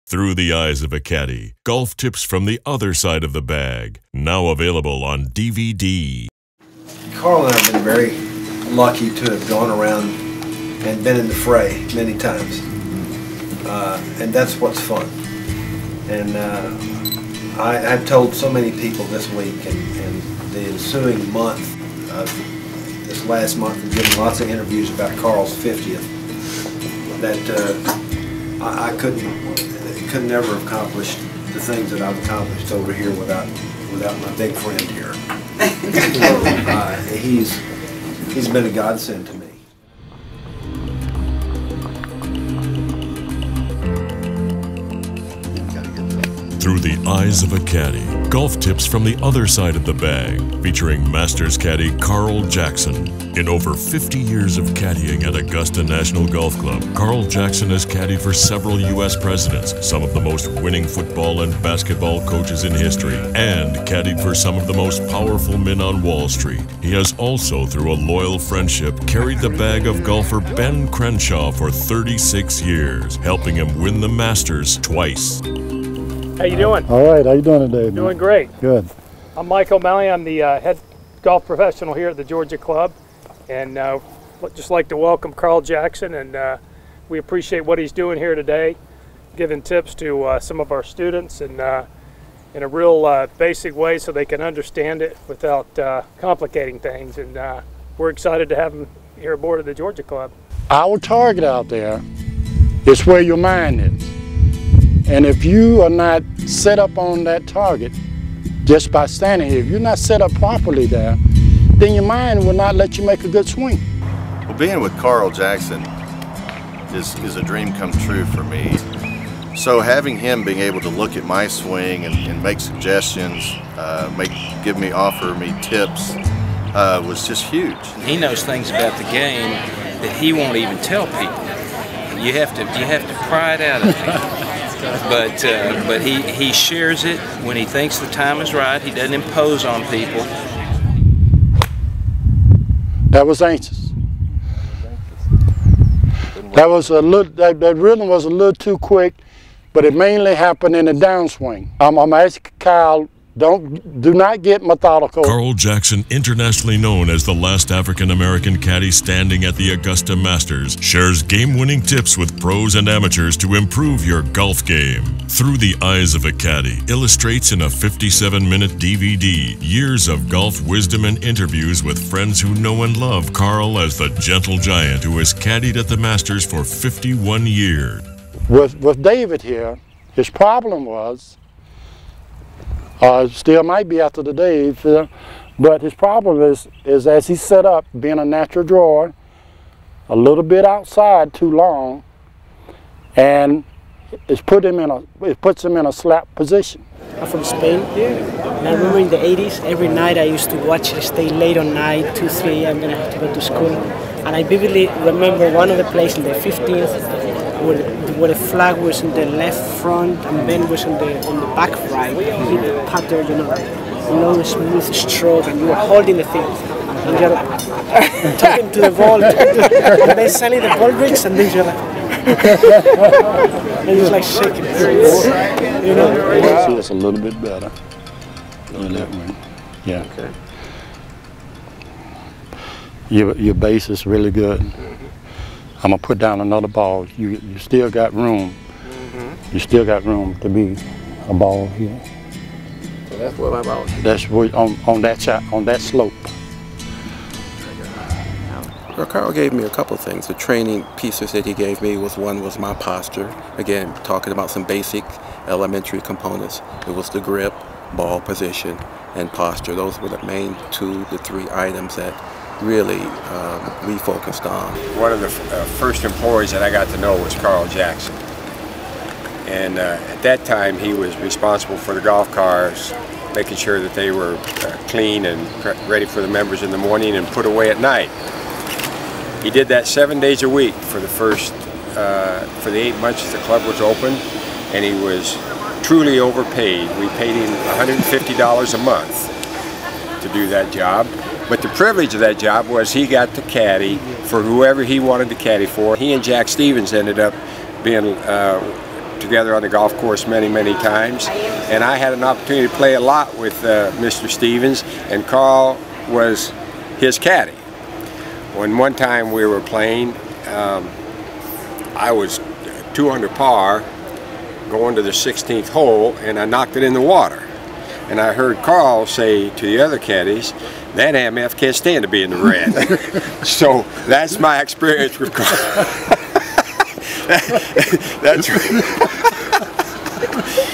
Through the Eyes of a Caddy, golf tips from the other side of the bag. Now available on DVD. Carl and I have been very lucky to have gone around and been in the fray many times. And that's what's fun. And I've told so many people this week and the ensuing month, this last month, and given lots of interviews about Carl's 50th, that I could never have accomplished the things that I've accomplished over here without my big friend here. He's been a godsend to me. Through the Eyes of a Caddy, golf tips from the other side of the bag, featuring Masters caddy Carl Jackson. In over 50 years of caddying at Augusta National Golf Club, Carl Jackson has caddied for several U.S. presidents, some of the most winning football and basketball coaches in history, and caddied for some of the most powerful men on Wall Street. He has also, through a loyal friendship, carried the bag of golfer Ben Crenshaw for 36 years, helping him win the Masters twice. How you doing? All right, how you doing today, man? Doing great. Good. I'm Mike O'Malley. I'm the head golf professional here at the Georgia Club, and just like to welcome Carl Jackson, and we appreciate what he's doing here today, giving tips to some of our students and in a real basic way so they can understand it without complicating things, and we're excited to have him here aboard of the Georgia Club. Our target out there is where your mind is. And if you are not set up on that target, just by standing here, if you're not set up properly there, then your mind will not let you make a good swing. Well, being with Carl Jackson is a dream come true for me. So having him being able to look at my swing and make suggestions, offer me tips, was just huge. He knows things about the game that he won't even tell people. You have to pry it out of him. But he shares it when he thinks the time is right. He doesn't impose on people. That was anxious. That was a little. That rhythm was a little too quick, but it mainly happened in the downswing. I'm asking Kyle, do not get methodical. Carl Jackson, internationally known as the last African-American caddy standing at the Augusta Masters, shares game-winning tips with pros and amateurs to improve your golf game. Through the Eyes of a Caddy illustrates in a 57-minute DVD years of golf wisdom and interviews with friends who know and love Carl as the gentle giant who has caddied at the Masters for 51 years. With David here, his problem was, still might be after the day, but his problem is as he's set up, being a natural drawer, a little bit outside too long, and it puts him in a slap position. I'm from Spain, and I remember in the 80s, every night I used to watch it, stay late on night, 2, 3, I'm gonna have to go to school. And I vividly remember one of the plays in the 15th, where the flag was in the left front and Ben was on the back right. He hit the putter, long smooth stroke, and you were holding the thing. And you're like, talking to the ball, and then suddenly the ball breaks, and then you're like, and you're like shaking. See, it's a little bit better. Yeah. Okay. Your base is really good. I'm gonna put down another ball. You still got room. You still got room to be a ball here. So that's where my ball is. That's where, on that shot, on that slope. Well, Carl gave me a couple things. The training pieces that he gave me was my posture. Again, talking about some basic elementary components. It was the grip, ball position, and posture. Those were the main 2 to 3 items that really we focused on. One of the first employees that I got to know was Carl Jackson. And at that time he was responsible for the golf cars, making sure that they were clean and ready for the members in the morning and put away at night. He did that 7 days a week for the for the 8 months the club was open, and he was truly overpaid. We paid him $150 a month to do that job. But the privilege of that job was he got to caddy for whoever he wanted to caddy for. He and Jack Stevens ended up being together on the golf course many, many times. And I had an opportunity to play a lot with Mr. Stevens, and Carl was his caddy. When one time we were playing, I was 2 under par going to the 16th hole, and I knocked it in the water. And I heard Carl say to the other caddies, "That MF can't stand to be in the red." So that's my experience with Carl. That's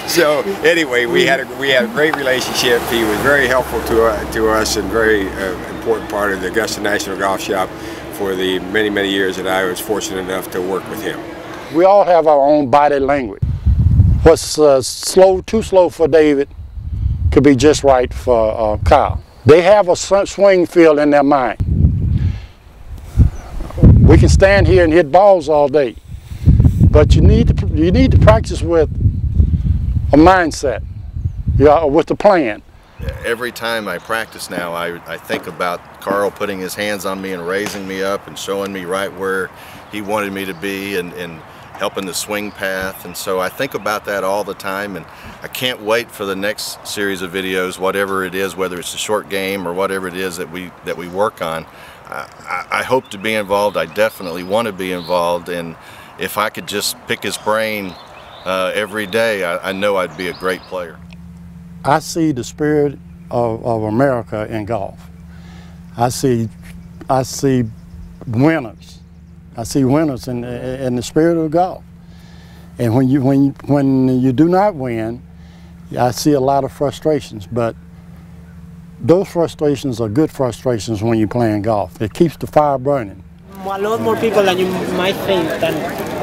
so anyway, we had a great relationship. He was very helpful to us and very important part of the Augusta National Golf Shop for the many, many years that I was fortunate enough to work with him. We all have our own body language. What's too slow for David could be just right for Kyle. They have a swing feel in their mind. We can stand here and hit balls all day, but you need to practice with a mindset, with the plan. Every time I practice now, I think about Carl putting his hands on me and raising me up and showing me right where he wanted me to be, and helping the swing path. And so I think about that all the time, and I can't wait for the next series of videos, whatever it is, whether it's a short game or whatever it is that we work on. I hope to be involved. I definitely want to be involved, and if I could just pick his brain every day, I know I'd be a great player. I see the spirit of America in golf. I see winners. I see winners in the spirit of golf. And when you do not win, I see a lot of frustrations. But those frustrations are good frustrations when you're playing golf. It keeps the fire burning. A lot more people than you might think than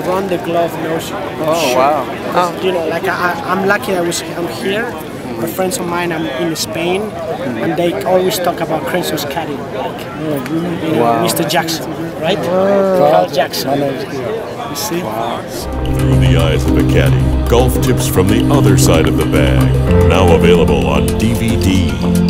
around the globe knows. Oh, wow. You know, like I'm lucky that I'm here. My friends of mine, I'm in Spain, and they always talk about Crenshaw's caddy, like Wow. Mr. Jackson, right? Carl Jackson. You see? Through the eyes of a caddy, golf tips from the other side of the bag. Now available on DVD.